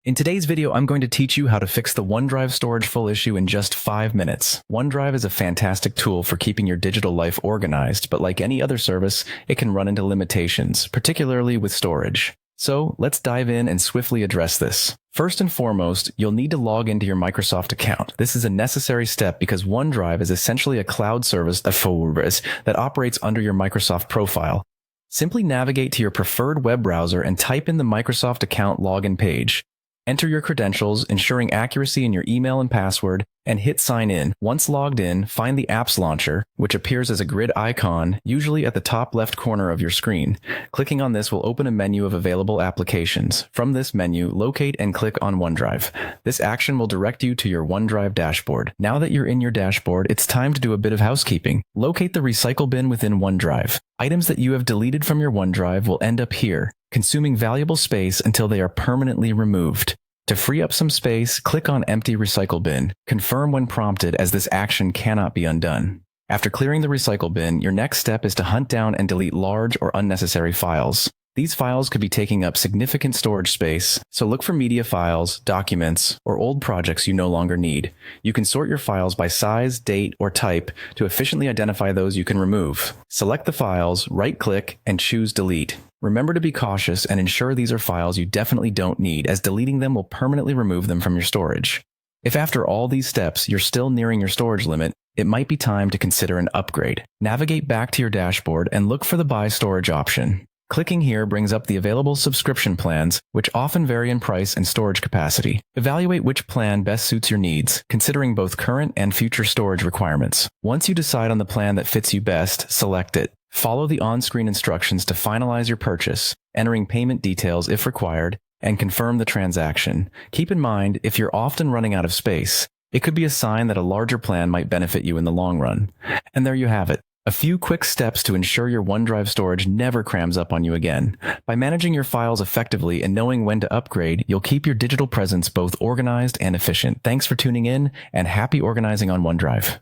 In today's video, I'm going to teach you how to fix the OneDrive storage full issue in just 5 minutes. OneDrive is a fantastic tool for keeping your digital life organized, but like any other service, it can run into limitations, particularly with storage. So let's dive in and swiftly address this. First and foremost, you'll need to log into your Microsoft account. This is a necessary step because OneDrive is essentially a cloud service that operates under your Microsoft profile. Simply navigate to your preferred web browser and type in the Microsoft account login page. Enter your credentials, ensuring accuracy in your email and password, and hit sign in. Once logged in, find the Apps Launcher, which appears as a grid icon, usually at the top left corner of your screen. Clicking on this will open a menu of available applications. From this menu, locate and click on OneDrive. This action will direct you to your OneDrive dashboard. Now that you're in your dashboard, it's time to do a bit of housekeeping. Locate the recycle bin within OneDrive. Items that you have deleted from your OneDrive will end up here, consuming valuable space until they are permanently removed. To free up some space, click on Empty Recycle Bin. Confirm when prompted, as this action cannot be undone. After clearing the recycle bin, your next step is to hunt down and delete large or unnecessary files. These files could be taking up significant storage space, so look for media files, documents, or old projects you no longer need. You can sort your files by size, date, or type to efficiently identify those you can remove. Select the files, right-click, and choose Delete. Remember to be cautious and ensure these are files you definitely don't need, as deleting them will permanently remove them from your storage. If after all these steps you're still nearing your storage limit, it might be time to consider an upgrade. Navigate back to your dashboard and look for the Buy Storage option. Clicking here brings up the available subscription plans, which often vary in price and storage capacity. Evaluate which plan best suits your needs, considering both current and future storage requirements. Once you decide on the plan that fits you best, select it. Follow the on-screen instructions to finalize your purchase, entering payment details if required, and confirm the transaction. Keep in mind, if you're often running out of space, it could be a sign that a larger plan might benefit you in the long run. And there you have it. A few quick steps to ensure your OneDrive storage never crams up on you again. By managing your files effectively and knowing when to upgrade, you'll keep your digital presence both organized and efficient. Thanks for tuning in, and happy organizing on OneDrive.